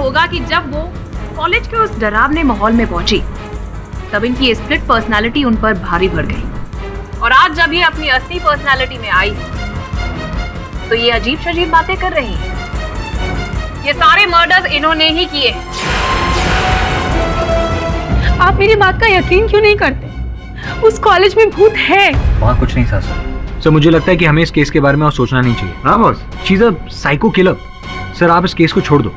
होगा कि जब वो कॉलेज के उस डरावने माहौल में पहुंची तब इनकी स्प्लिट पर्सनालिटी उन पर भारी पड़ गई। और आज जब ये अपनी असली पर्सनालिटी में आई तो ये अजीब शजीब बातें कर रही है। ये सारे मर्डर्स इन्होंने ही किए। आप मेरी बात का यकीन क्यों नहीं करते? उस कॉलेज में भूत है। वहाँ कुछ नहीं था सर। मुझे लगता है कि हमें इस केस के बारे में और सोचना नहीं चाहिए। हाँ boss, she is a psycho killer. Sir आप इस केस को छोड़ दो।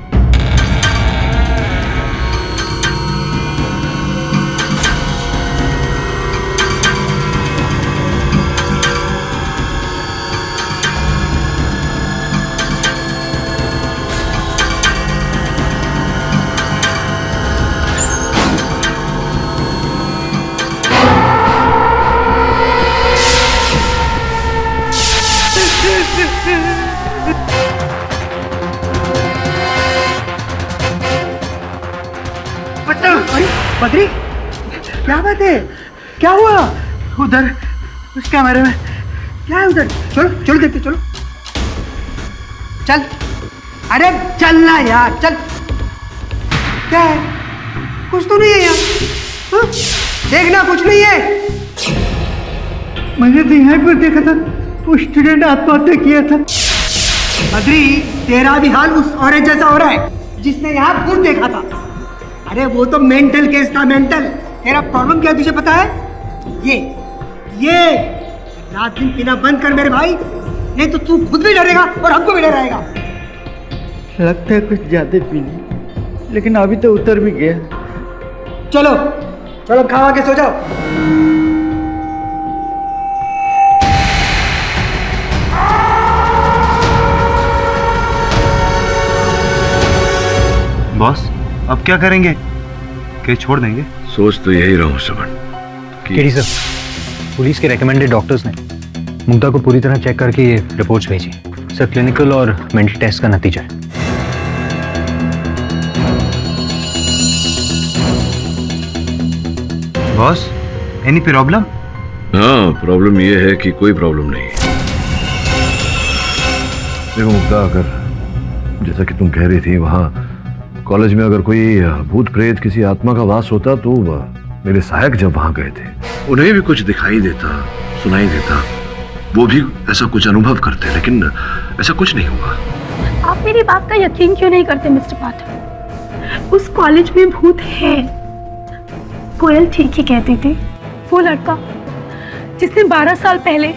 बद्री, क्या बात है? क्या हुआ उधर उस कैमरे में? क्या है उधर? चलो चलो देखते, चलो चल। अरे चलना यार, चल। क्या है? कुछ तो नहीं है यार। हाँ? देखना कुछ नहीं है। मैंने तो यहाँ पर देखा था, वो स्टूडेंट आत्महत्या किया था। बद्री, तेरा भी हाल उस औरत जैसा हो रहा है जिसने यहाँ भूत देखा था। अरे वो तो मेंटल केस था, मेंटल। तेरा प्रॉब्लम क्या है तुझे पता है? ये रात दिन पीना बंद कर मेरे भाई, नहीं तो तू खुद भी डरेगा और हमको भी डराएगा। लगता है कुछ ज्यादा पी ली, लेकिन अभी तो उतर भी गया। चलो चलो खा के सो जाओ। बॉस अब क्या करेंगे? केस छोड़ देंगे? सोच तो यही रहा हूं श्रवण। केडी सर, पुलिस के रेकमेंडेड डॉक्टर्स ने मुग्धा को पूरी तरह चेक करके ये रिपोर्ट्स भेजी। सर क्लिनिकल और मेंटल टेस्ट का नतीजा है। Boss any problem? हाँ, प्रॉब्लम ये है कि कोई प्रॉब्लम नहीं है। देखो मुग्धा, अगर जैसा कि तुम कह रही थी वहाँ कॉलेज में अगर कोई भूत प्रेत किसी आत्मा का वास होता तो मेरे सहायक जब वहां गए थे उन्हें भी कुछ दिखाई देता, सुनाई देता, वो भी ऐसा कुछ अनुभव करते, लेकिन ऐसा कुछ नहीं हुआ। आप मेरी बात का यकीन क्यों नहीं करते मिस्टर पाठक? उस कॉलेज में भूत है। कोयल ठीक ही कहती थी। वो लड़का जिसने 12 साल पहले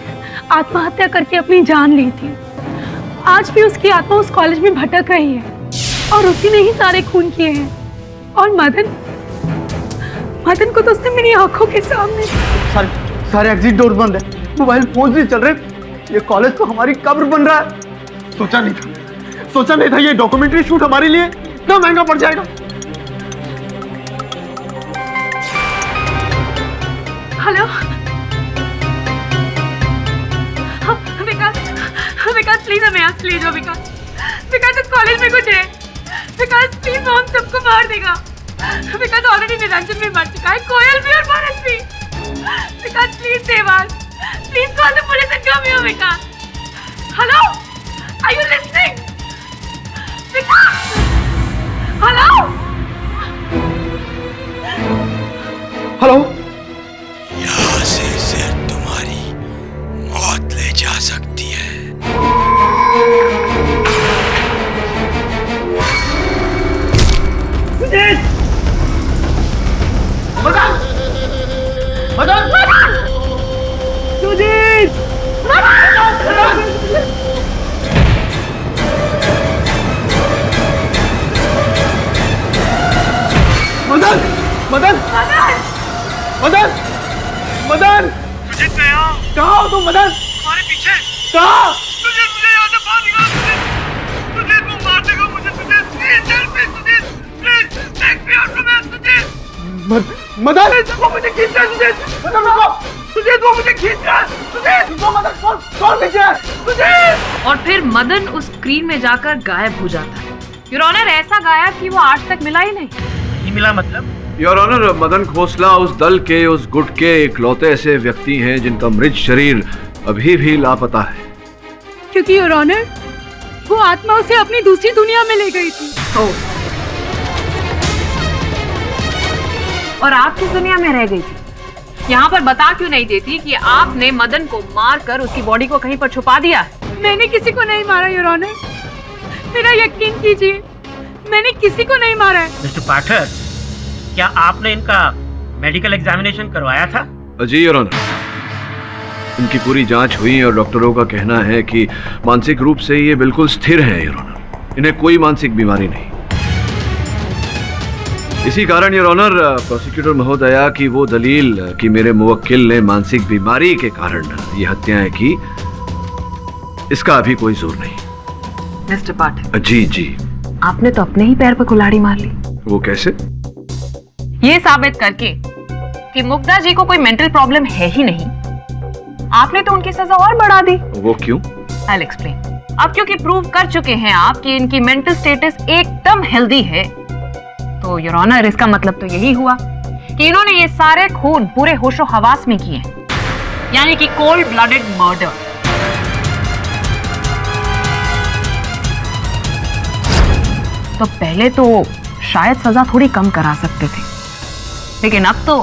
आत्महत्या करके अपनी जान ली थी, आज भी उसकी आत्मा उस कॉलेज में भटक रही है और उसी ने ही सारे खून किए हैं। और मदन को तो उसने मेरी आंखों के सामने। सारे एग्जिट डोर बंद है, मोबाइल फोन भी चल रहे। ये कॉलेज तो हमारी कब्र बन रहा है। सोचा नहीं था ये डॉक्यूमेंट्री शूट हमारे लिए इतना महंगा पड़ जाएगा। हेलो विकास प्लीज हमें यहाँ से ले जाओ। विकास इस कॉलेज में कुछ है। विकास प्लीज, वो हम सबको मार देगा। विकास ऑलरेडी निरंजन में मर चुका है, कोयल भी और भारत भी। Vikas please save us, please call the police and come here. Vikas, hello, are you listening? Vikas, hello hello. यहाँ से सिर्फ तुम्हारी मौत ले जा सकती है। मदन, सुजीत कहाँ? कहाँ हो तुम? मदन तुम्हारे पीछे। कहाँ? सुजीत, मुझे यहाँ से बाहर निकाल। सुजीत वो मार देगा मुझे। Sujeet please help me. Sujeet please take me out from here. Sujeet Madan वो मुझे खींच रहा है। सुजीत सुजीत वो मुझे खींच रहा है। सुजीत वो मदन कौन खींच रहा है? सुजीत। और फिर मदन उस स्क्रीन में जाकर गायब हो जाता है। योर ऑनर, ऐसा गायब कि वो आज तक मिला ही नहीं मिला मतलब? योर ऑनर, मदन खोसला उस दल के, उस गुट के इकलौते ऐसे व्यक्ति हैं जिनका मृत शरीर अभी भी लापता है। क्योंकि योर ऑनर, वो आत्मा उसे अपनी दूसरी दुनिया में ले गई थी। और आप किस दुनिया में रह गई थी? यहाँ पर बता क्यों नहीं देती कि आपने मदन को मारकर उसकी बॉडी को कहीं पर छुपा दिया है? मैंने किसी को नहीं मारा योर ऑनर, मेरा यकीन कीजिए, मैंने किसी को नहीं मारा है। मिस्टर पाठक, क्या आपने इनका मेडिकल एग्जामिनेशन करवाया था? जी योर ऑनर, इनकी पूरी जांच हुई और डॉक्टरों का कहना है कि मानसिक रूप से ये बिल्कुल स्थिर हैं योर ऑनर, इन्हें कोई मानसिक बीमारी नहीं। इसी कारण योर ऑनर प्रोसिक्यूटर महोदया की वो दलील कि मेरे मुवक्किल ने मानसिक बीमारी के कारण ये हत्याएं की, इसका अभी कोई जोर नहीं। मिस्टर पाठक, जी जी। आपने तो अपने ही पैर पर कुल्हाड़ी मार ली। वो कैसे? ये साबित करके कि मुग्धा जी को कोई मेंटल प्रॉब्लम है ही नहीं, आपने तो उनकी सजा और बढ़ा दी। वो क्यों? I'll explain. अब क्योंकि प्रूव कर चुके हैं आप कि इनकी मेंटल स्टेटस एकदम हेल्दी है, तो योर ऑनर इसका मतलब तो यही हुआ कि इन्होंने ये सारे खून पूरे होशो हवास में किए, यानी कि कोल्ड ब्लडेड मर्डर। तो पहले तो शायद सजा थोड़ी कम करा सकते थे, लेकिन अब तो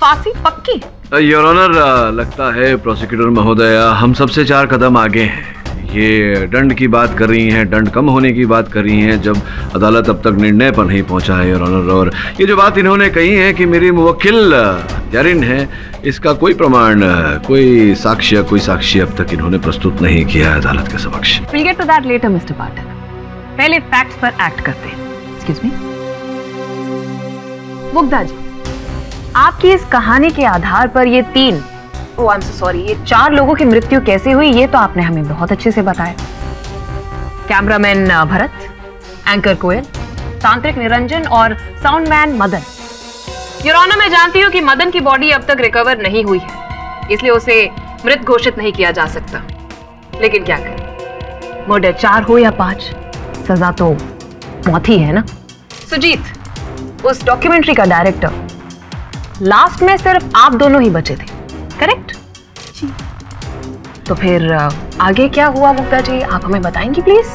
फांसी पक्की। योर ऑनर लगता है प्रोसिक्यूटर महोदया हम सबसे 4 कदम आगे हैं। ये दंड की बात कर रही हैं, दंड कम होने की बात कर रही हैं, जब अदालत अब तक निर्णय पर नहीं पहुंचा है योर ऑनर। और ये जो बात इन्होंने कही है कि मेरी मुवक्किल हत्यारिन है, इसका कोई प्रमाण, कोई साक्ष्य अब तक इन्होंने प्रस्तुत नहीं किया है अदालत के समक्ष। We'll get to that later, mister Pathak. पहले फैक्ट्स पर एक्ट करते हैं। Excuse me? मुग्धा जी, आपकी इस कहानी के आधार पर ये 4 लोगों की मृत्यु कैसे हुई, ये तो आपने हमें बहुत अच्छे से बताया। कैमरामैन भरत, एंकर कोयल, तांत्रिक निरंजन और साउंडमैन मदन। योर ऑनर, मैं जानती हूँ कि मदन की बॉडी अब तक रिकवर नहीं हुई है, इसलिए उसे मृत घोषित नहीं किया जा सकता। लेकिन क्या करें, मर्डर 4 हो या 5, सजा तो मौत ही है ना। सुजीत, उस डॉक्यूमेंट्री का डायरेक्टर, लास्ट में सिर्फ आप दोनों ही बचे थे, करेक्ट? जी। तो फिर आगे क्या हुआ मुग्धा जी, आप हमें बताएंगी प्लीज?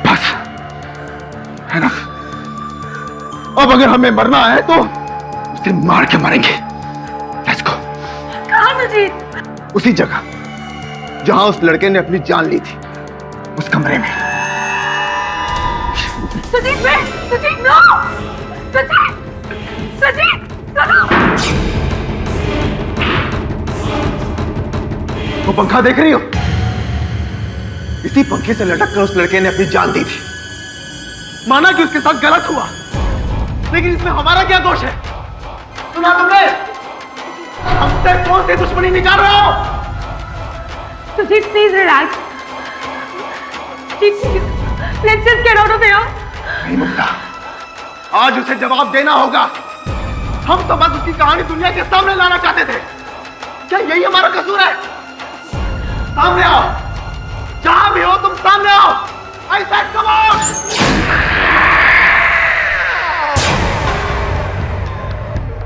बस है ना, अब अगर हमें मरना है तो उसे मार के मरेंगे। Let's go. कहाँ सुजीत? उसी जगह जहां उस लड़के ने अपनी जान ली थी, उस कमरे में। सुजीत नो! सुजीत सुनो! वो पंखा देख रही हो? इसी पंखे से लटक कर उस लड़के ने अपनी जान दी थी। माना कि उसके साथ गलत हुआ, लेकिन इसमें हमारा क्या दोष है? सुना तुमने? हमसे कौन सी दुश्मनी निकाल रहे हो? Sujeet please relax. Let's just get out of here. नहीं मुग्धा, आज उसे जवाब देना होगा। हम तो बस उसकी कहानी दुनिया के सामने लाना चाहते थे। क्या यही हमारा कसूर है? सामने आओ, जहां भी हो तुम सामने आओ। I said come on!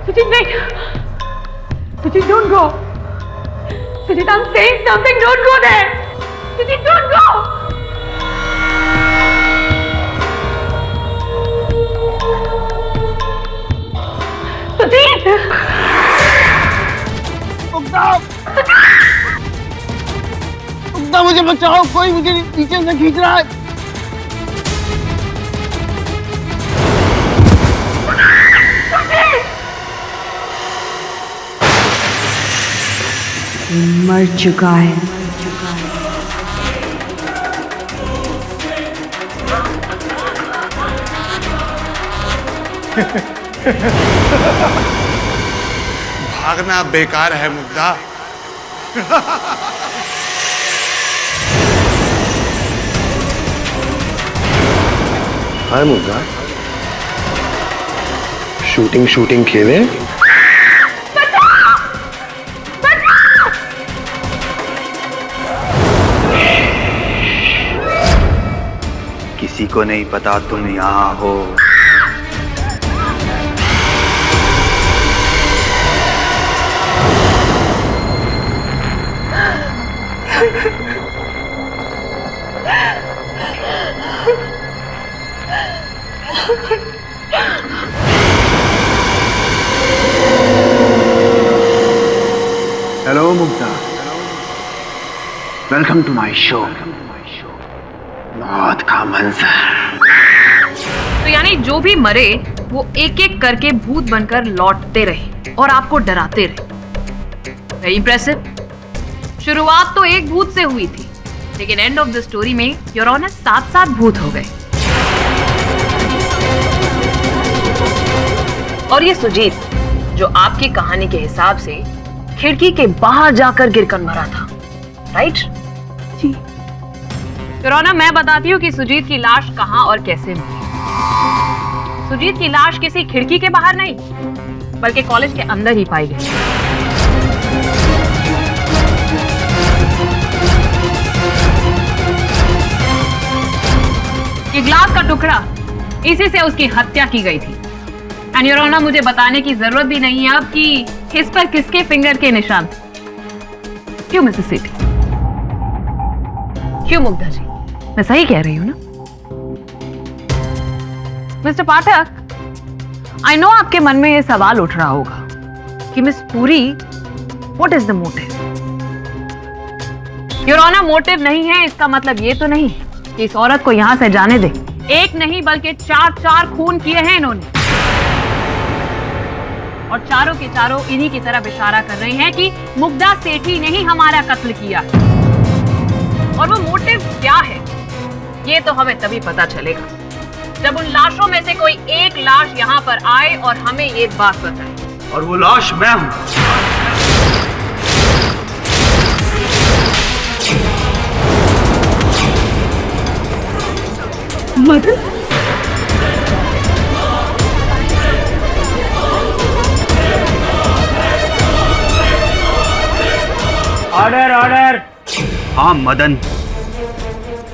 Sujit, wait. Sujit, don't go. Sujit, I'm saying something. Don't go there. Sujit, don't go. Sujit! Mugdha, मुझे बचाओ, कोई मुझे पीछे से खींच रहा है। मर चुका है। भागना बेकार है मुग्धा। हाय मुग्धा, शूटिंग खेले? किसी को नहीं पता तुम यहाँ हो। Mugdha, welcome to my show. मौत का मंजर। तो यानी जो भी मरे वो एक एक करके भूत बनकर लौटते रहे और आपको डराते रहे। Very impressive. शुरुआत तो एक भूत से हुई थी, लेकिन एंड ऑफ द स्टोरी में योर ऑनर 7 भूत हो गए। और ये सुजीत, जो आपकी कहानी के हिसाब से खिड़की के बाहर जाकर गिरकर मरा था, राइट? जी। योर ऑनर, मैं बताती हूँ कि सुजीत की लाश कहाँ और कैसे मिली। सुजीत की लाश किसी खिड़की के बाहर नहीं, बल्कि कॉलेज के अंदर ही पाई गई। ये ग्लास का टुकड़ा, इसी से उसकी हत्या की गई थी। एंड योर ऑनर, मुझे बताने की जरूरत भी नहीं है अब कि इस पर किसके फिंगर के निशान थे। क्यों मिसेस सेठी? क्यों मुग्धा जी? मैं सही कह रही हूँ ना? मिस्टर पाठक, आई नो आपके मन में यह सवाल उठ रहा होगा कि miss Puri, what is the motive? Your honour, motive नहीं है इसका मतलब ये तो नहीं कि इस औरत को यहां से जाने दे। एक नहीं बल्कि 4 खून किए हैं इन्होंने, और चारों के चारों इन्हीं की तरफ इशारा कर रहे हैं कि मुग्धा सेठी ने ही हमारा कत्ल किया। और वो मोटिव क्या है, ये तो हमें तभी पता चलेगा जब उन लाशों में से कोई एक लाश यहाँ पर आए और हमें ये बात बताए। और वो लाश मैं हूं। Madan, order order. हाँ मदन,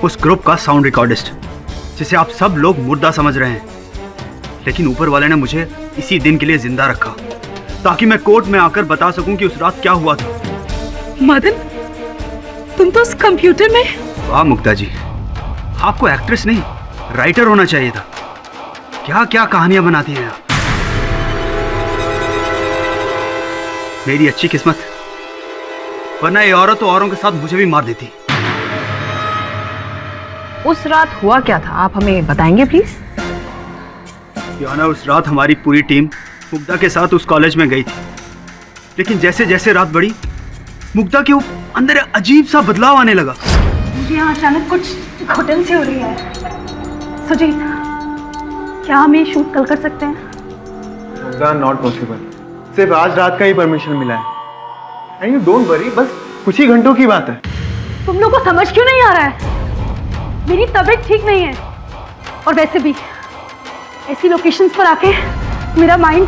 उस ग्रुप का साउंड रिकॉर्डिस्ट जिसे आप सब लोग मुर्दा समझ रहे हैं, लेकिन ऊपर वाले ने मुझे इसी दिन के लिए जिंदा रखा ताकि मैं कोर्ट में आकर बता सकूं कि उस रात क्या हुआ था। मदन, तुम तो उस कंप्यूटर में। वाह मुग्धा जी, आपको एक्ट्रेस नहीं राइटर होना चाहिए था। क्या क्या कहानियां बनाती हैं आप। मेरी अच्छी किस्मत, वरना ये औरत तो औरों के साथ मुझे भी मार देती। उस रात हुआ क्या था, आप हमें बताएंगे प्लीज? याना उस रात हमारी पूरी टीम मुग्धा के साथ उस कॉलेज में गई थी, लेकिन जैसे जैसे रात बढ़ी मुग्धा के अंदर अजीब सा बदलाव आने लगा। मुझे यहाँ अचानक कुछ घुटन सी हो रही है। सुजीत, क्या हम ये शूट कल कर सकते हैं? Mugdha, not possible. सिर्फ आज रात का ही परमिशन मिला है। एंड यू डोंट वरी, बस कुछ ही घंटों की बात है। तुम लोगों को समझ क्यों नहीं आ रहा है? मेरी तबीयत ठीक नहीं है, और वैसे भी ऐसी लोकेशंस पर आके मेरा माइंड।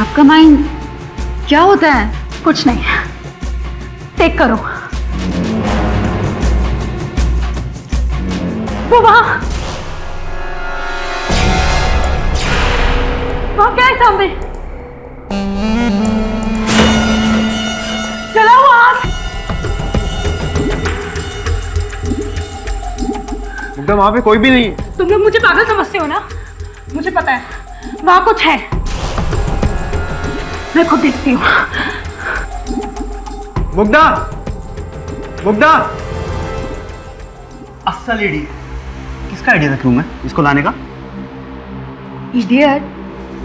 आपका माइंड क्या होता है? कुछ नहीं, टेक करो। वो वहां क्या है सामने? चला हुआ आग। मुग्धा, वहां पे कोई भी नहीं है। तुम लोग मुझे पागल समझते हो ना? मुझे पता है वहां कुछ है, मैं खुद देखती हूँ। मुग्धा, मुग्धा, अस्सल इडियट। किसका आइडिया था क्यों मैं इसको लाने का? इडियट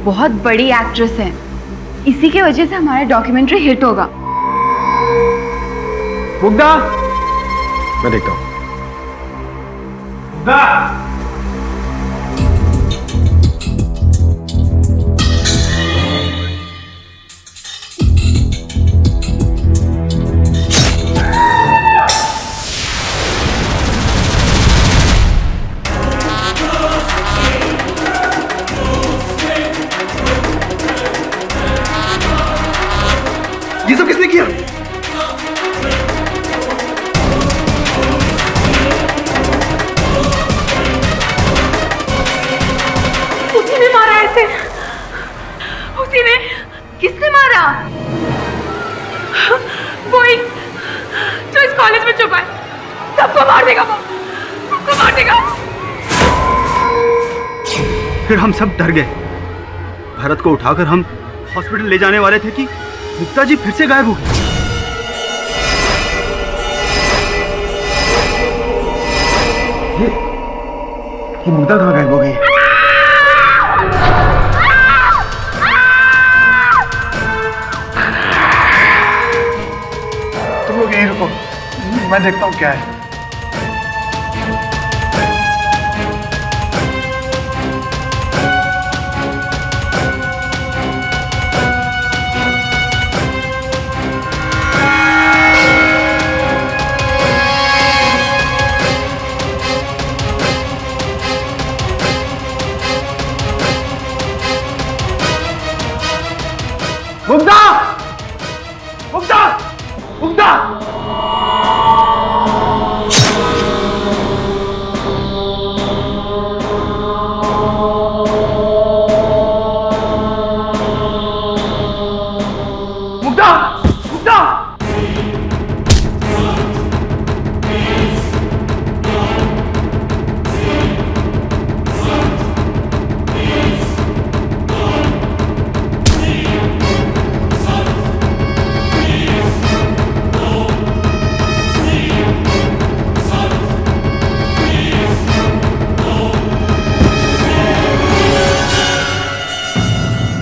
बहुत बड़ी एक्ट्रेस है, इसी की वजह से हमारा डॉक्यूमेंट्री हिट होगा। मुग्धा, मैं देखता हूँ। मुग्धा, ये सब किसने किया? उसी ने मारा ऐसे। उसी ने। किसने मारा? वही जो इस कॉलेज में छुपा है। सबको मार देगा वो, सबको मार देगा। फिर हम सब डर गए। भरत को उठाकर हम हॉस्पिटल ले जाने वाले थे कि मुक्ता जी फिर से गायब हो गई। ये मुग्धा कहाँ गायब हो गई? तुम लोग यहीं रुको, मैं देखता हूँ क्या है। मुग्धा! मुग्धा! मुग्धा! मुग्धा!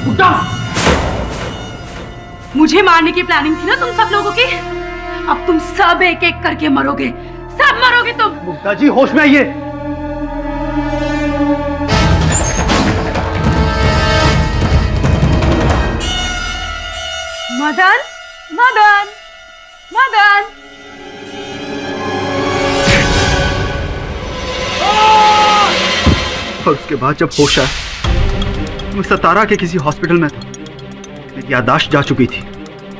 मुग्धा! मुझे मारने की प्लानिंग थी ना तुम सब लोगों की। अब तुम सब एक एक करके मरोगे, सब मरोगे तुम। मुग्धा जी होश में आइए। मदन, मदन, मदन। और उसके बाद जब होश आया, मैं सतारा के किसी हॉस्पिटल में था। मेरी याददाश्त जा चुकी थी,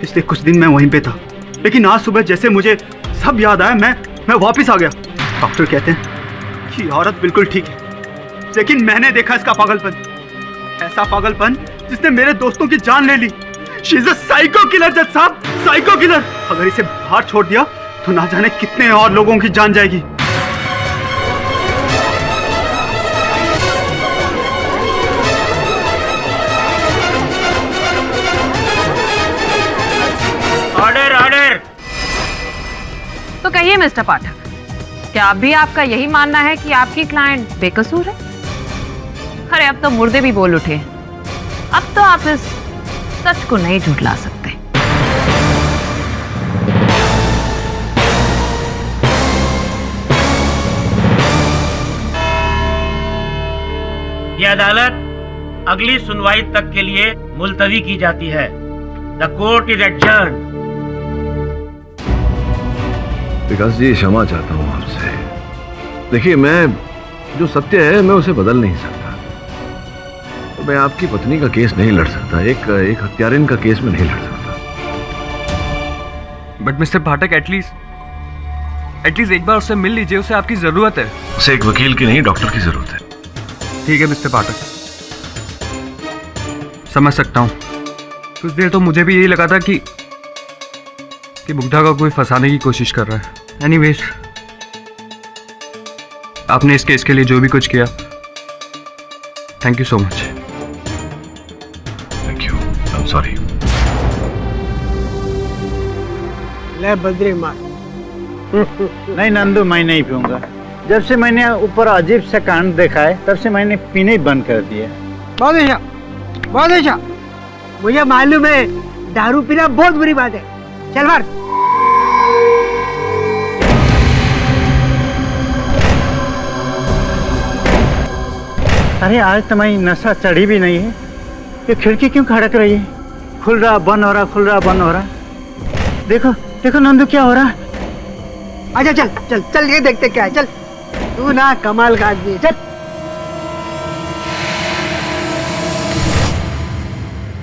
इसलिए कुछ दिन मैं वहीं पे था। लेकिन आज सुबह जैसे मुझे सब याद आया, मैं वापस आ गया। डॉक्टर कहते हैं कि औरत बिल्कुल ठीक है, लेकिन मैंने देखा इसका पागलपन, ऐसा पागलपन जिसने मेरे दोस्तों की जान ले ली। She is a psycho killer जज साहब, साइको किलर। अगर इसे बाहर छोड़ दिया तो ना जाने कितने और लोगों की जान जाएगी। Order order. तो कहिए मिस्टर पाठक, क्या अब भी आपका यही मानना है कि आपकी क्लाइंट बेकसूर है? अरे अब तो मुर्दे भी बोल उठे। अब तो आप इस सच को नहीं झुठला सकते। यह अदालत अगली सुनवाई तक के लिए मुलतवी की जाती है। The court is adjourned. Vikas ji, क्षमा चाहता हूं आपसे। देखिए, मैं जो सत्य है मैं उसे बदल नहीं सकता। तो मैं आपकी पत्नी का केस नहीं लड़ सकता, एक हत्यारिन का केस में नहीं लड़ सकता। बट मिस्टर पाठक, एटलीस्ट एक बार उससे मिल लीजिए, उसे आपकी जरूरत है। उसे एक वकील की नहीं, डॉक्टर की जरूरत है। ठीक है मिस्टर पाठक, समझ सकता हूँ। कुछ देर तो मुझे भी यही लगा था कि मुग्धा का कोई फंसाने की कोशिश कर रहा है। एनीवेज, आपने इस केस के लिए जो भी कुछ किया, thank you so much. Thank you, I am sorry. ले बद्री मार। नहीं नंदू, मैं नहीं पीऊंगा। जब से मैंने ऊपर अजीब सा कांड देखा है, तब से मैंने पीने ही बंद कर दिया। बहुत अच्छा, बहुत अच्छा। मुझे मालूम है दारू पीना बहुत बुरी बात है। चल मार। अरे आज तो मैं नशा चढ़ी भी नहीं है। ये खिड़की क्यों खड़क रही है? खुल रहा बंद हो रहा, खुल रहा बंद हो रहा। देखो देखो नंदू, क्या हो रहा है? अच्छा चल चल चल, ये देखते क्या है। चल, तू ना कमाल का आदमी है। चल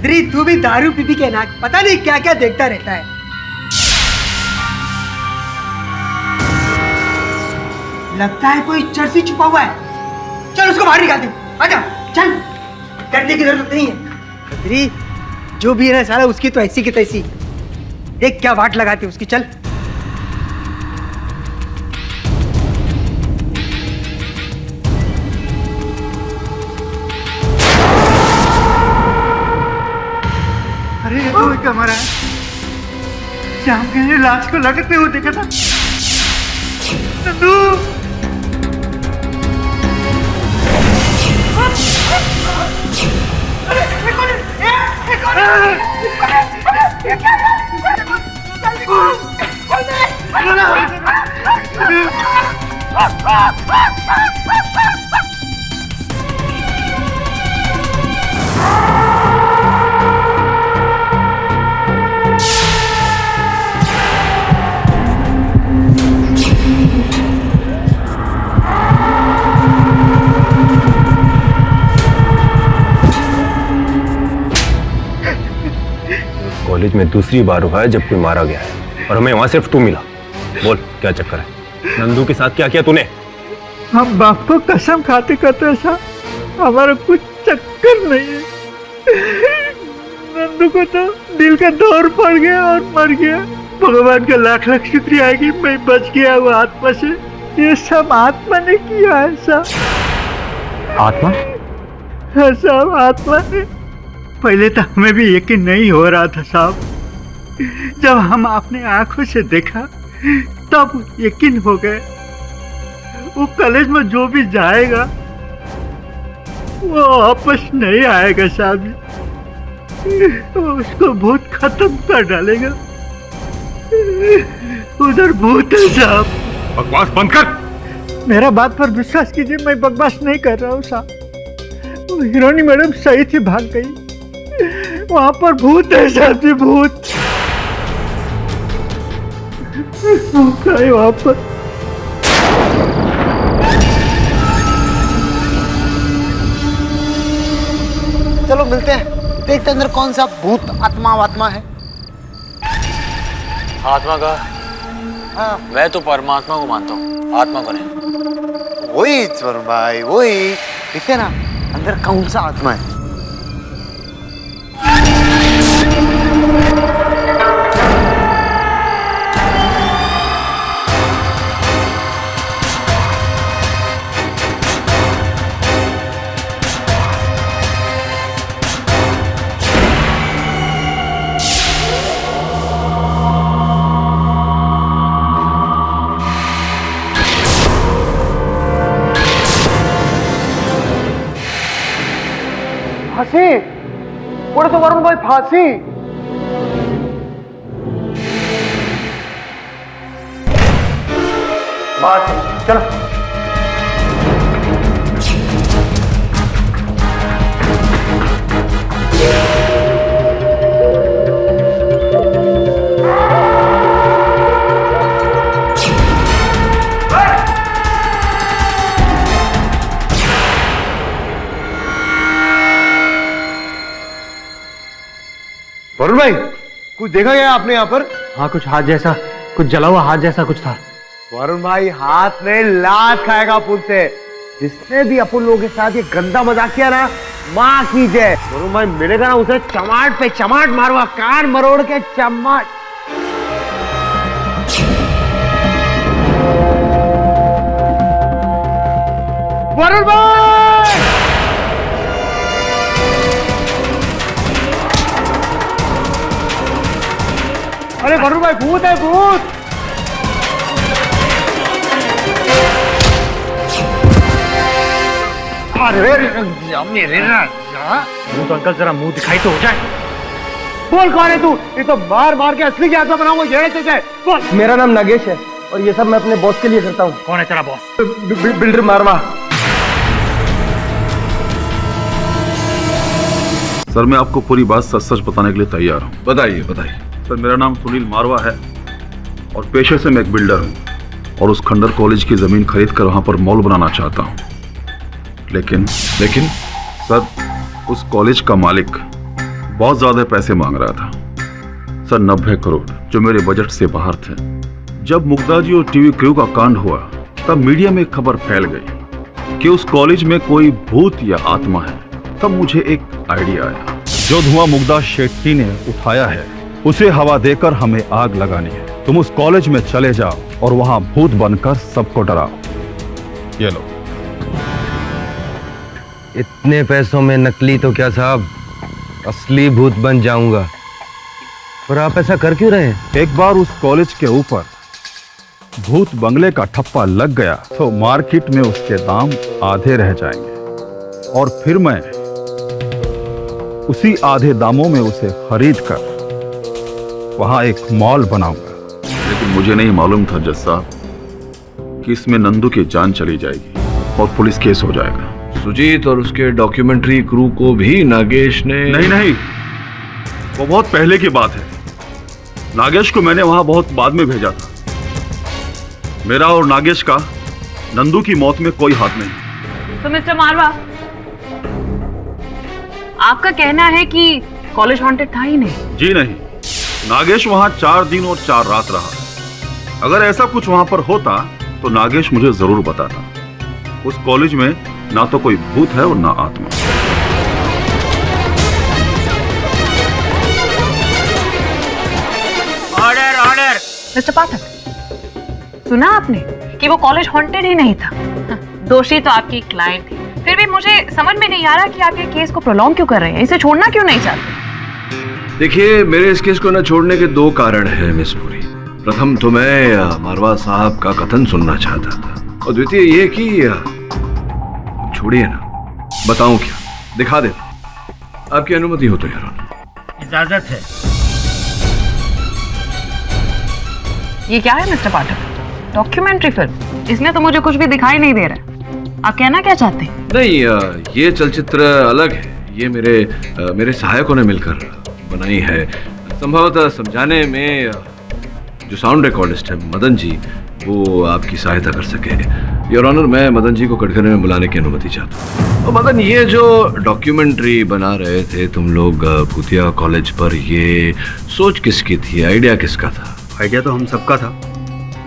द्री, तू भी दारू पी पी के ना पता नहीं क्या क्या देखता रहता है। लगता है कोई चर्सी छुपा हुआ है। चल उसको बाहर निकाल दे। आजा चल, डरने की जरूरत नहीं है। द्री, जो भी है ना साला, उसकी तो ऐसी की तैसी। देख क्या वाट लगाती उसकी। चल अरे ये तो क्या मारा है? श्याम के लाश को लटकते हुए देखा था। नंदू कॉलेज में दूसरी बार हुआ है जब कोई मारा गया है और हमें वहां सिर्फ तू मिला। बोल क्या चक्कर है? नंदू के साथ क्या किया तूने? हम बाप को कसम खाते कहते ऐसा हमारा कुछ चक्कर नहीं है। नंदू को तो दिल का दौर पड़ गया और मर गया। भगवान का लाख लाख शुक्रिया है कि मैं बच गया वो आत्मा से। ये सब आत्मा ने किया है सब। आत्मा? हाँ साहब, आत्मा ने। पहले तो हमें भी यकीन नहीं हो रहा था साहब, जब हम अपने आंखों से देखा तब यकीन हो गए। वो कॉलेज में जो भी जाएगा वो वापस नहीं आएगा साहब। उसको भूत खत्म कर डालेगा। उधर भूत है साहब। बकवास बंद कर। मेरा बात पर विश्वास कीजिए, मैं बकवास नहीं कर रहा हूँ साहब। वो हिरोनी मैडम सही थी, भाग गई। वहां पर भूत है साहब जी, भूत है वहां पर। चलो मिलते हैं, देखते अंदर कौन सा भूत आत्मा है। आत्मा का? हाँ। मैं तो परमात्मा को मानता हूँ, आत्मा को नहीं। वही स्वर्ण भाई, वही देखते ना अंदर कौन सा आत्मा है। फांसी बोले तो वरुण भाई, फांसी। बात चलो। वरुण भाई, कुछ देखा गया आपने यहाँ पर? हाँ, कुछ हाथ जैसा, कुछ जला हुआ हाथ जैसा कुछ था। वरुण भाई, हाथ में लात खाएगा अपन से। जिसने भी अपन लोगों के साथ ये गंदा मजाक किया ना, माँ की जय। वरुण भाई मिलेगा ना, उसे चमाट पे चमाट मारूंगा, कान मरोड़ के चमाट। वरुण भाई! अरे वरुण भाई, भूत है, भूत। अरे मेरे मुंह तो अंकल जरा मुंह दिखाई तो हो जाए। बोल कौन है तू? ये तो मार मार के असली की आत्मा बनाऊंगा। ये बोल। मेरा नाम नागेश है और ये सब मैं अपने बॉस के लिए करता हूँ। कौन है तेरा बॉस? बिल्डर मारवा। सर, मैं आपको पूरी बात सच सच बताने के लिए तैयार हूँ। बताइए बताइए। सर, मेरा नाम सुनील मारवा है और पेशे से मैं एक बिल्डर हूँ और उस खंडर कॉलेज की जमीन खरीद कर वहाँ पर मॉल बनाना चाहता हूँ। लेकिन सर, उस कॉलेज का मालिक बहुत ज्यादा पैसे मांग रहा था सर, 90 करोड़, जो मेरे बजट से बाहर थे। जब मुग्धा जी और टीवी क्रू का कांड हुआ तब मीडिया में खबर फैल गई कि उस कॉलेज में कोई भूत या आत्मा है। तब मुझे एक आइडिया आया। जो धुआं मुग्धा शेट्टी ने उठाया है उसे हवा देकर हमें आग लगानी है। तुम उस कॉलेज में चले जाओ और वहां भूत बनकर सबको डराओ। ये लो। इतने पैसों में नकली तो क्या साहब, असली भूत बन जाऊंगा। और आप ऐसा कर क्यों रहे हैं? एक बार उस कॉलेज के ऊपर भूत बंगले का ठप्पा लग गया तो मार्केट में उसके दाम आधे रह जाएंगे और फिर मैं उसी आधे दामों में उसे खरीद कर वहां एक मॉल बनाऊंगा। लेकिन मुझे नहीं मालूम था जज साहब कि इसमें नंदू की जान चली जाएगी और पुलिस केस हो जाएगा। सुजीत और उसके डॉक्यूमेंट्री क्रू को भी नागेश ने नहीं, वो बहुत पहले की बात है। नागेश को मैंने वहां बहुत बाद में भेजा था। मेरा और नागेश का नंदू की मौत में कोई हाथ नहीं। तो मिस्टर मारवा, आपका कहना है कि कॉलेज हॉन्टेड था ही नहीं? जी नहीं, नागेश वहां 4 दिन और 4 रात रहा। अगर ऐसा कुछ वहां पर होता तो नागेश मुझे जरूर बताता। उस कॉलेज में ना तो कोई भूत है और ना आत्मा। Order order. मिस्टर पाठक, सुना आपने कि वो कॉलेज हॉन्टेड ही नहीं था? दोषी तो आपकी क्लाइंट थी। फिर भी मुझे समझ में नहीं आ रहा कि आप ये केस को प्रोलॉन्ग क्यों कर रहे हैं, इसे छोड़ना क्यों नहीं चाहते? देखिए, मेरे इस केस को न छोड़ने के 2 कारण हैं मिस पुरी। प्रथम तो मैं मारवा साहब का कथन सुनना चाहता था, और द्वितीय ये कि छोड़िए ना, बताऊं क्या, दिखा देता। आपकी अनुमति हो तो यार। इजाजत है। ये क्या है मिस्टर पाठक? Documentary film? इसमें तो मुझे कुछ भी दिखाई नहीं दे रहा है। आप कहना क्या चाहते हैं? नहीं, ये चलचित्र अलग है। ये मेरे सहायकों ने मिलकर बनाई है। संभवतः समझाने में जो साउंड रिकॉर्डिस्ट है मदन जी, वो आपकी सहायता कर सके। योर ऑनर, मैं मदन जी को कटघरे में बुलाने की अनुमति चाहता हूँ। और मदन, ये जो डॉक्यूमेंट्री बना रहे थे तुम लोग भूतिया कॉलेज पर, ये सोच किसकी थी, आइडिया किसका था? आइडिया तो हम सबका था,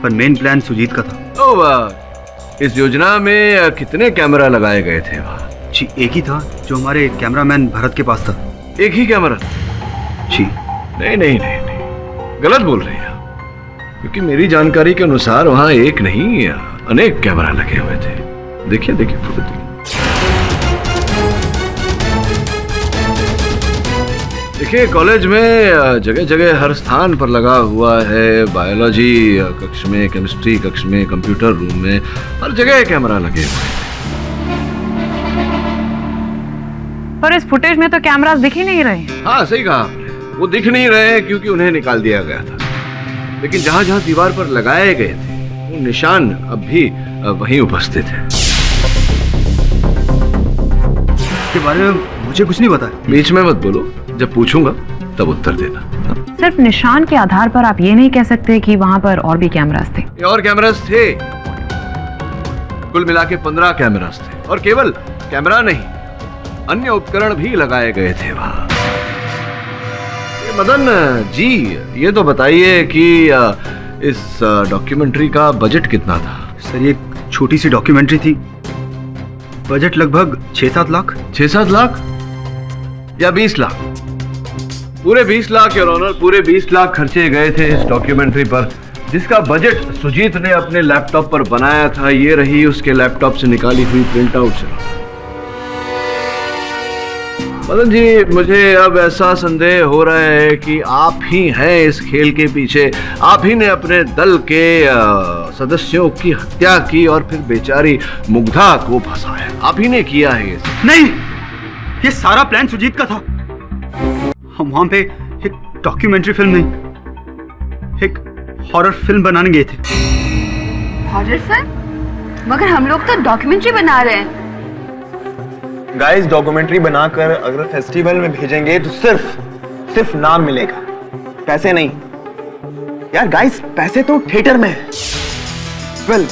पर मेन प्लान सुजीत का था। ओ वाह, इस योजना में कितने कैमरा लगाए गए थे वहाँ? जी, एक ही था जो हमारे कैमरामैन भरत के पास था। एक ही कैमरा? जी नहीं, गलत बोल रहे हैं, क्योंकि मेरी जानकारी के अनुसार वहाँ एक नहीं अनेक कैमरा लगे हुए थे। देखिए फोटो देखिए। देखिए, कॉलेज में जगह जगह हर स्थान पर लगा हुआ है। बायोलॉजी कक्ष में, केमिस्ट्री कक्ष में, कंप्यूटर रूम में, हर जगह कैमरा लगे हुए हैं। पर इस फुटेज में तो कैमरास दिख ही नहीं रहे। हाँ, सही कहा आपने, वो दिख नहीं रहे क्योंकि उन्हें निकाल दिया गया था। लेकिन जहां जहां दीवार पर लगाए गए थे वो निशान अब भी वहीं उपस्थित है। इसके बारे में मुझे कुछ नहीं पता। बीच में मत बोलो, जब पूछूंगा तब उत्तर देना। सिर्फ निशान के आधार पर आप ये नहीं कह सकते कि वहां पर और भी कैमरास थे? और कैमरास थे, कुल मिला के 15 कैमरास थे। और केवल कैमरा नहीं, अन्य उपकरण भी लगाए गए थे वहां। मदन जी, ये तो बताइए कि इस डॉक्यूमेंट्री का बजट कितना था? सर, ये छोटी सी डॉक्यूमेंट्री थी। बजट लगभग 6-7 लाख। 6-7 लाख या 20 लाख? पूरे 20 लाख योर ऑनर, पूरे 20 लाख खर्चे गए थे इस डॉक्यूमेंट्री पर, जिसका बजट सुजीत ने अपने लैपटॉप पर बनाया था। ये रही उसके लैपटॉप से निकाली हुई प्रिंट आउट। मदन जी, मुझे अब ऐसा संदेह हो रहा है कि आप ही हैं इस खेल के पीछे। आप ही ने अपने दल के सदस्यों की हत्या की और फिर बेचारी मुग्धा को फंसाया। आप ही ने किया है ये। नहीं, ये सारा प्लान सुजीत का था। हम वहां पे एक डॉक्यूमेंट्री फिल्म नहीं, एक हॉरर फिल्म बनाने गए थे। Horror film? मगर हम लोग तो डॉक्यूमेंट्री बना रहे हैं। गाइस, डॉक्यूमेंट्री बनाकर अगर फेस्टिवल में भेजेंगे तो सिर्फ नाम मिलेगा, पैसे नहीं। यार गाइस, पैसे तो थिएटर में है। Film,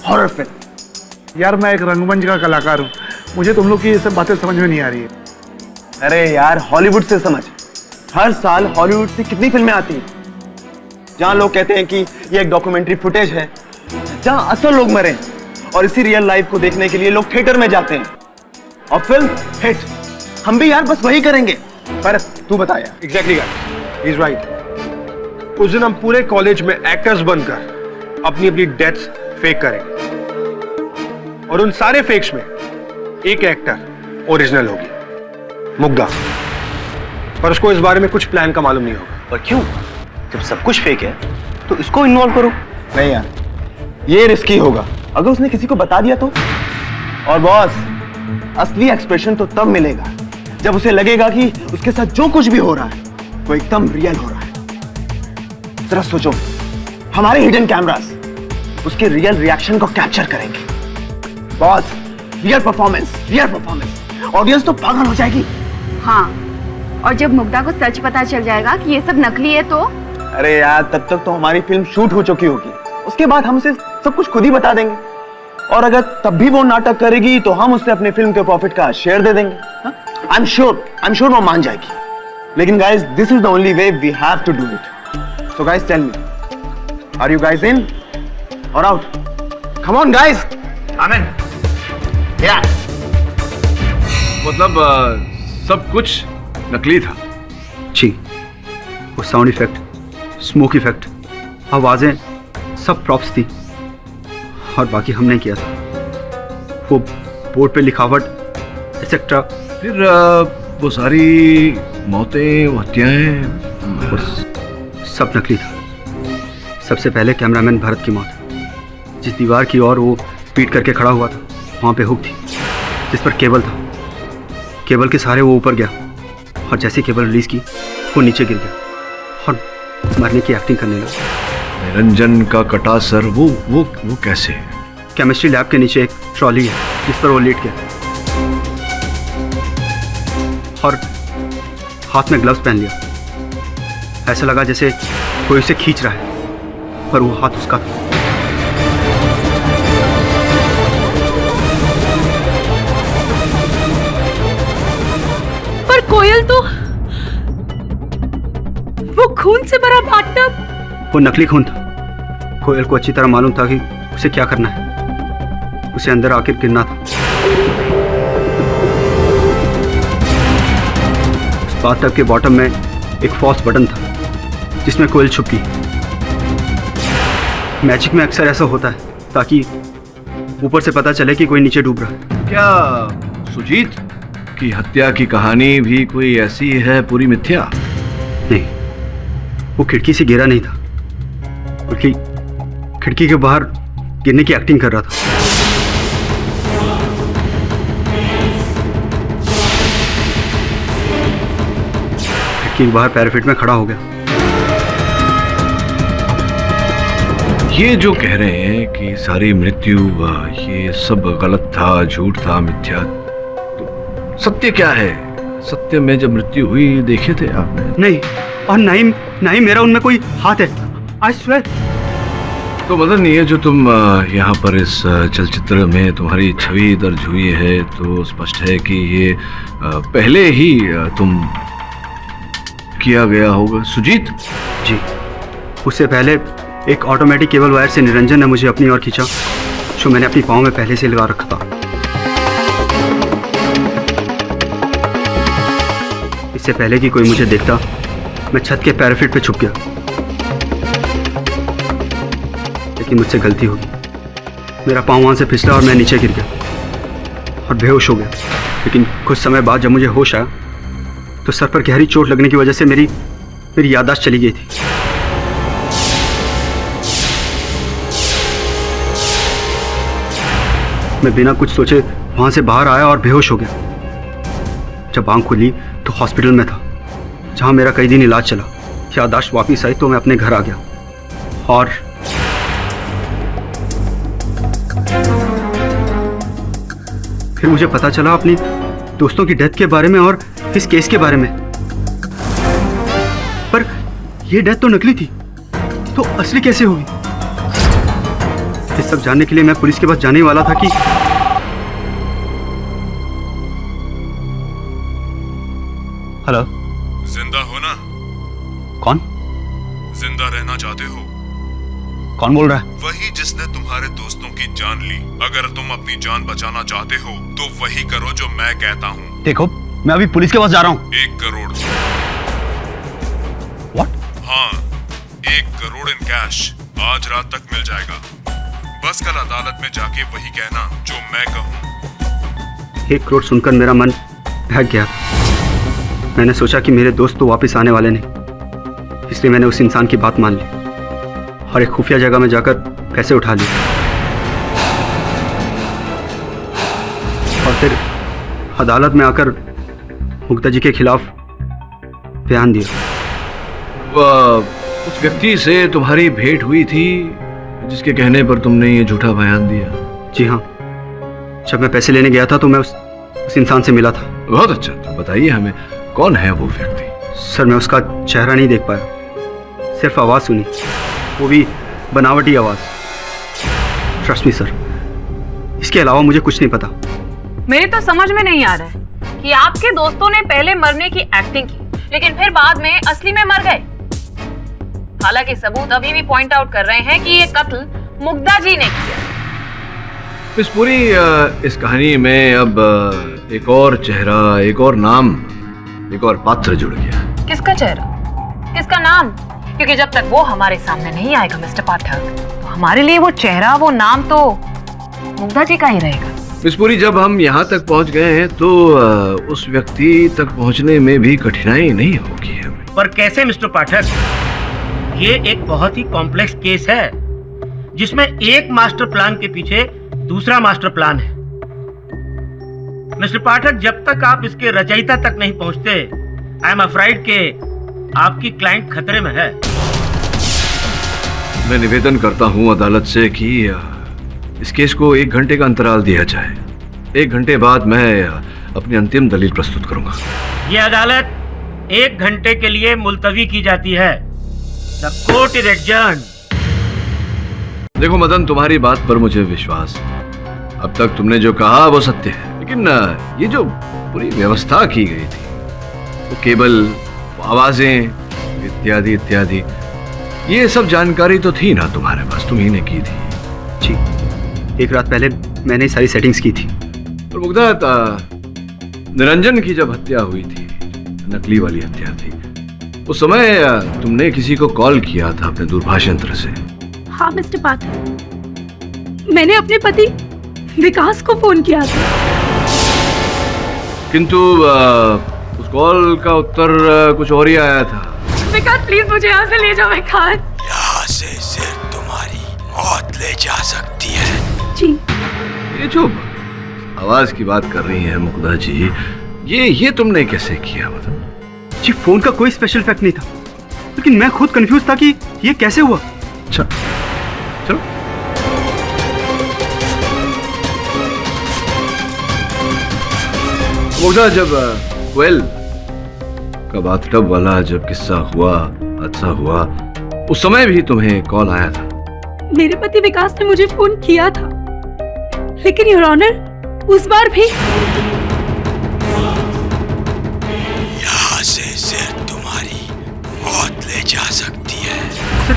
horror film. यार, मैं एक रंगमंच का कलाकार हूँ, मुझे तुम लोग की ये सब बातें समझ में नहीं आ रही है। अरे यार, हॉलीवुड से समझ। हर साल हॉलीवुड से कितनी फिल्में आती हैं जहां लोग कहते हैं कि ये एक डॉक्यूमेंट्री फुटेज है, जहां असल लोग मरे, और इसी रियल लाइफ को देखने के लिए लोग थिएटर में जाते हैं और फिल्म हिट। हम भी यार बस वही करेंगे। पर तू बता यार। Exactly guys, he is right. उस दिन हम पूरे कॉलेज में एक्टर्स बनकर अपनी अपनी डेथ्स फेक करेंगे, और उन सारे फेक्स में एक एक्टर ओरिजिनल होगी, मुग्धा। पर उसको इस बारे में कुछ प्लान का मालूम नहीं होगा। पर क्यों? जब सब कुछ फेक है तो इसको इन्वॉल्व करो। नहीं यार, ये रिस्की होगा। अगर उसने किसी को बता दिया तो? और बॉस, असली एक्सप्रेशन तो तब मिलेगा जब उसे लगेगा कि उसके साथ जो कुछ भी हो रहा है वो एकदम रियल हो रहा है। जरा सोचो, हमारे हिडन कैमरास उसके रियल रिएक्शन को कैप्चर करेंगे। बॉस, रियल परफॉर्मेंस, ऑडियंस तो पागल हो जाएगी। हाँ, और जब मुग्धा को सच पता चल जाएगा कि ये सब नकली है तो? अरे यार, तब तक तो हमारी फिल्म शूट हो चुकी होगी। उसके बाद हम उसे सब कुछ खुद ही बता देंगे, और अगर तब भी वो नाटक करेगी तो हम उसे अपने फिल्म के प्रॉफिट का शेयर दे देंगे। आई एम श्योर वो मान जाएगी। लेकिन guys, this is the only way we have to do it. So guys, tell me, are you guys in or out? Come on guys. आमीन। या मतलब सब कुछ नकली था? जी, वो साउंड इफेक्ट, स्मोक इफेक्ट, आवाजें सब प्रॉप्स थी, और बाकी हमने किया था। वो बोर्ड पे लिखावट एक्सेट्रा। फिर वो सारी मौतें, वो हत्याएं, सब नकली था। सबसे पहले कैमरामैन भरत की मौत। जिस दीवार की ओर वो पीट करके खड़ा हुआ था, वहाँ पे हुक थी जिस पर केबल था। केबल के सहारे वो ऊपर गया, और जैसे केबल रिलीज की वो नीचे गिर गया और मरने की एक्टिंग करने लगा। निरंजन का कटा सर, वो कैसे? केमिस्ट्री लैब के नीचे एक ट्रॉली है जिस पर वो लेट गया, और हाथ में ग्लव्स पहन लिया। ऐसा लगा जैसे कोई उसे खींच रहा है, पर वो हाथ उसका था। पर कोयल तो वो खून से भरा बाथटब। वो नकली खून था। कोयल को अच्छी तरह मालूम था कि उसे क्या करना है। उसे अंदर आकर गिरना था। उस बाथटब के बॉटम में एक फॉल्स बटन था जिसमें कोयल छुप गई। मैजिक में अक्सर ऐसा होता है ताकि ऊपर से पता चले कि कोई नीचे डूब रहा है। क्या सुजीत की हत्या की कहानी भी कोई ऐसी है पूरी मिथ्या? नहीं, वो खिड़की से गिरा नहीं था, बल्कि खिड़की के बाहर गिरने की एक्टिंग कर रहा था। खिड़की के बाहर पैराफिट में खड़ा हो गया। ये जो कह रहे हैं कि सारी मृत्यु ये सब गलत था, झूठ था, मिथ्या, तो सत्य क्या है? सत्य में जब मृत्यु हुई देखे थे आपने? नहीं, और ना ही मेरा उनमें कोई हाथ है। I swear. तो मदन, ये जो तुम यहाँ पर इस चलचित्र में तुम्हारी छवि दर्ज हुई है, तो स्पष्ट है कि ये पहले ही तुम किया गया होगा। सुजीत जी, उससे पहले एक ऑटोमेटिक केबल वायर से निरंजन ने मुझे अपनी ओर खींचा, जो मैंने अपनी पाँव में पहले से लगा रखा था। इससे पहले कि कोई मुझे देखता, मैं छत के पैराफिट पे छुप गया। लेकिन मुझसे गलती होगी। मेरा पाँव वहाँ से फिसला और मैं नीचे गिर गया और बेहोश हो गया। लेकिन कुछ समय बाद जब मुझे होश आया तो सर पर गहरी चोट लगने की वजह से मेरी याददाश्त चली गई थी। मैं बिना कुछ सोचे वहाँ से बाहर आया और बेहोश हो गया। जब आँख खुली तो हॉस्पिटल में था, जहाँ मेरा कई दिन इलाज चला। याददाश्त वापस आई तो मैं अपने घर आ गया, और फिर मुझे पता चला अपनी दोस्तों की डेथ के बारे में और इस केस के बारे में। पर यह डेथ तो नकली थी, तो असली कैसे हुई? ये सब जानने के लिए मैं पुलिस के पास जाने वाला था कि हेलो, जिंदा हो ना? कौन? जिंदा रहना चाहते हो? कौन बोल रहा है? वही जिसने तुम्हारे दोस्तों की जान ली। अगर तुम अपनी जान बचाना चाहते हो तो वही करो जो मैं कहता हूँ। देखो, मैं अभी पुलिस के पास जा रहा हूँ। 1 करोड़। What? हाँ, 1 करोड़ इन कैश आज रात तक मिल जाएगा। बस कल अदालत में जाके वही कहना जो मैं कहूँ। 1 करोड़ सुनकर मेरा मन बहक गया। मैंने सोचा कि मेरे दोस्त तो वापस आने वाले नहीं, इसलिए मैंने उस इंसान की बात मान ली और एक खुफिया जगह में जाकर पैसे उठा लिए और फिर अदालत में आकर मुक्ता जी के खिलाफ बयान दिया। उस व्यक्ति से तुम्हारी भेंट हुई थी जिसके कहने पर तुमने ये झूठा बयान दिया? जी हाँ, जब मैं पैसे लेने गया था तो मैं उस इंसान से मिला था। बहुत अच्छा, तो बताइए हमें कौन है वो व्यक्ति? सर मैं उसका चेहरा नहीं देख पाया, सिर्फ आवाज सुनी, वो भी बनावटी आवाज। ट्रस्ट मी सर, इसके अलावा मुझे कुछ नहीं पता। मेरे तो समझ में नहीं आ रहा है कि आपके दोस्तों ने पहले मरने की एक्टिंग की लेकिन फिर बाद में असली में मर गए। हालांकि सबूत अभी भी पॉइंट आउट कर रहे हैं कि ये कत्ल मुग्धा जी ने किया। इस पूरी इस कहानी में अब एक और चेहरा, एक और नाम, एक और पात्र जुड़ गया। किसका चेहरा, किसका नाम? क्योंकि जब तक वो हमारे सामने नहीं आएगा मिस्टर पाठक, तो हमारे लिए वो चेहरा, वो नाम तो मुग्धा जी का ही रहेगा। मिस पुरी, जब हम यहाँ तक पहुँच गए हैं तो उस व्यक्ति तक पहुँचने में भी कठिनाई नहीं होगी हमें। पर कैसे मिस्टर पाठक? ये एक बहुत ही कॉम्प्लेक्स केस है जिसमें एक मास्टर प्लान के पीछे दूसरा मास्टर प्लान है। मिस्टर पाठक, जब तक आप इसके रचयिता तक नहीं पहुंचते, आई एम अफ्राइड के आपकी क्लाइंट खतरे में है। मैं निवेदन करता हूं अदालत से कि इस केस को 1 घंटे का अंतराल दिया जाए। 1 घंटे बाद मैं अपनी अंतिम दलील प्रस्तुत करूंगा। ये अदालत 1 घंटे के लिए मुलतवी की जाती है। The court is adjourned. देखो मदन, तुम्हारी बात पर मुझे विश्वास है। अब तक तुमने जो कहा वो सत्य है, लेकिन ये जो पूरी व्यवस्था की गई थी, वो केबल, आवाजें इत्यादि इत्यादि, ये सब जानकारी तो थी ना तुम्हारे पास, तुम्ही ने की थी। जी, 1 रात पहले मैंने सारी सेटिंग्स की थी। और मुग्धा, निरंजन की जब हत्या हुई थी, नकली वाली हत्या थी, उस समय तुमने किसी को कॉल किया था अपने दूरभाष यंत्र से? हाँ मिस्टर पाठक, मैंने अपने पति विकास को फोन किया था। किंतु उस कॉल का उत्तर कुछ और ही आया था। विकास प्लीज मुझे यहाँ से ले जाओ। विकास, यहाँ से सिर्फ तुम्हारी मौत ले जा सकती है। जी। ये जो आवाज की बात कर रही है मुग्धा जी, ये तुमने कैसे किया? मतलब जी, फोन का कोई स्पेशल इफेक्ट नहीं था, लेकिन मैं खुद कंफ्यूज था कि ये कैसे हुआ। अच्छा, चलो। मुग्धा, जब कोयल का बाथटब वाला जब किस्सा हुआ, हादसा हुआ, उस समय भी तुम्हें कॉल आया था? मेरे पति विकास ने मुझे फोन किया था, लेकिन योर ऑनर उस बार भी यहाँ से सिर्फ तुम्हारी मौत ले जा सकती है। सर,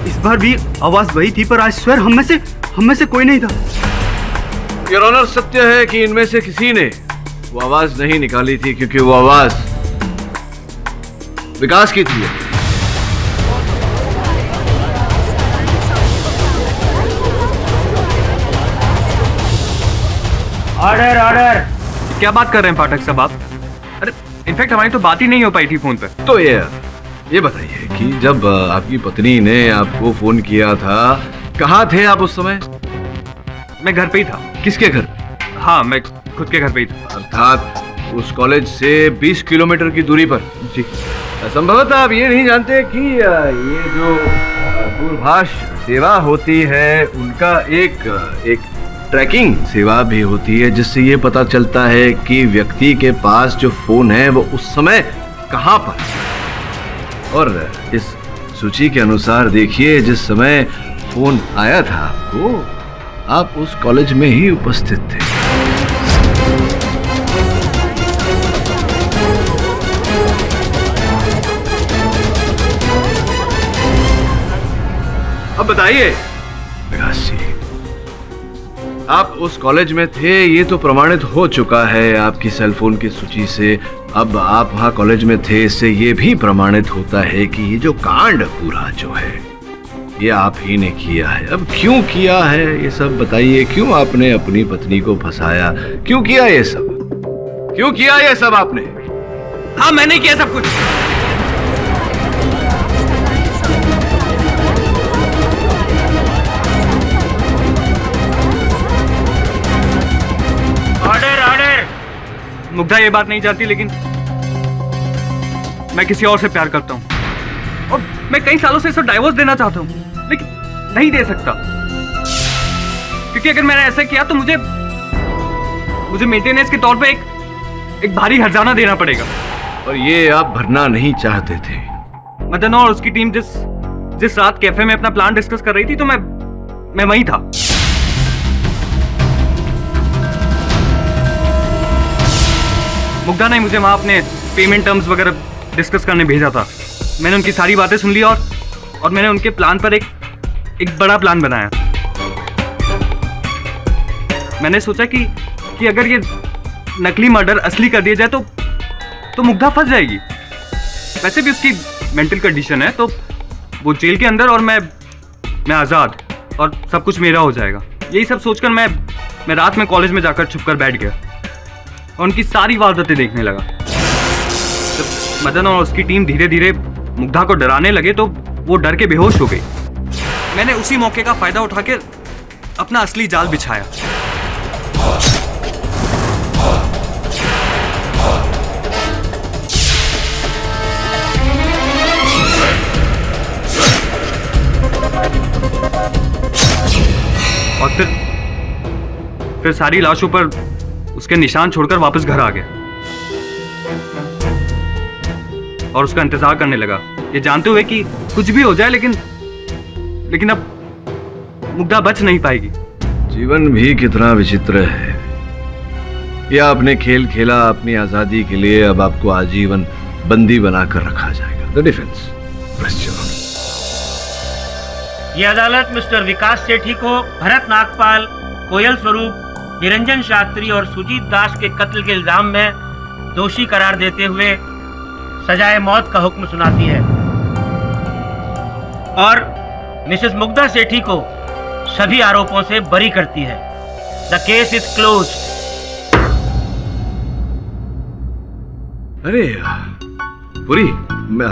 इस बार भी आवाज वही थी, पर आज स्वेर हम में से कोई नहीं था। योर ऑनर, सत्य है कि इनमें से किसी ने वो आवाज नहीं निकाली थी, क्योंकि वो आवाज विकास की थी। Order order. क्या बात कर रहे हैं पाठक साहब आप? अरे इनफैक्ट हमारी तो बात ही नहीं हो पाई थी फोन पे। तो ये बताइए कि जब आपकी पत्नी ने आपको फोन किया था, कहाँ थे आप उस समय? मैं घर पे ही था। किसके घर? हाँ, मैं खुद के घर पे ही था। अर्थात उस कॉलेज से 20 किलोमीटर की दूरी पर? जी। संभवतः आप ये नहीं जानते कि ये जो दूरभाष सेवा होती है, उनका एक ट्रैकिंग सेवा भी होती है, जिससे ये पता चलता है कि व्यक्ति के पास जो फोन है वो उस समय कहाँ पर है। और इस सूची के अनुसार देखिए, जिस समय फोन आया था आपको, आप उस कॉलेज में ही उपस्थित थे। अब बताइए विकास जी, आप उस कॉलेज में थे, ये तो प्रमाणित हो चुका है आपकी सेलफोन की सूची से। अब आप वहां कॉलेज में थे, इससे ये भी प्रमाणित होता है कि ये जो कांड पूरा जो है, ये आप ही ने किया है। अब क्यों किया है ये सब बताइए। क्यों आपने अपनी पत्नी को फंसाया? क्यों किया ये सब? क्यों किया ये सब आपने? हाँ, मैंने किया सब कुछ। मुग्धा ये बात नहीं जानती, लेकिन मैं किसी और से प्यार करता हूँ और मैं कई सालों से इसे डाइवोर्स देना चाहता हूँ, लेकिन नहीं दे सकता, क्योंकि अगर मैंने ऐसा किया तो मुझे मेंटेनेंस के तौर पे एक भारी हर्जाना देना पड़ेगा। और ये आप भरना नहीं चाहते थे। मदन और उसकी टीम जिस रात कैफे में अपना प्लान डिस्कस कर रही थी तो मैं वहीं था। मुग्धा ने मुझे वहां अपने पेमेंट टर्म्स वगैरह डिस्कस करने भेजा था। मैंने उनकी सारी बातें सुन ली और मैंने उनके प्लान पर एक बड़ा प्लान बनाया। मैंने सोचा कि अगर ये नकली मर्डर असली कर दिया जाए तो मुग्धा फंस जाएगी। वैसे भी उसकी मेंटल कंडीशन है, तो वो जेल के अंदर और मैं आज़ाद और सब कुछ मेरा हो जाएगा। यही सब सोचकर मैं रात में कॉलेज में जाकर छुपकर बैठ गया और उनकी सारी वारदातें देखने लगा। जब मदन और उसकी टीम धीरे धीरे मुग्धा को डराने लगे तो वो डर के बेहोश हो गई। मैंने उसी मौके का फायदा उठाकर अपना असली जाल बिछाया। और फिर सारी लाशों पर उसके निशान छोड़कर वापस घर आ गया और उसका इंतजार करने लगा, ये जानते हुए कि कुछ भी हो जाए लेकिन अब मुग्धा बच नहीं पाएगी। जीवन भी कितना विचित्र है। यह आपने खेल खेला अपनी आजादी के लिए, अब आपको आजीवन बंदी बनाकर रखा जाएगा। The defence. ये अदालत मिस्टर विकास सेठी को भरत नागपाल, कोयल स्वरूप, निरंजन शास्त्री और सुजीत दास के कत्ल के इल्जाम में दोषी करार देते हुए सजाए मौत का हुक्म सुनाती है और मिसेस मुग्धा सेठी को सभी आरोपों से बरी करती है। The case is close. अरे पुरी,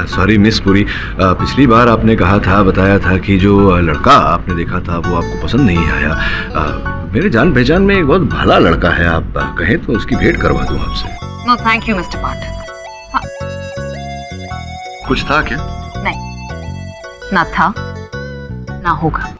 सॉरी मिस पुरी, पिछली बार आपने कहा था, बताया था कि जो लड़का आपने देखा था वो आपको पसंद नहीं आया। मेरे जान पहचान में एक बहुत भला लड़का है, आप कहें तो उसकी भेंट करवा दूं आपसे। नो थैंक यू मिस्टर पाठक। कुछ था क्या? नहीं, ना था ना होगा।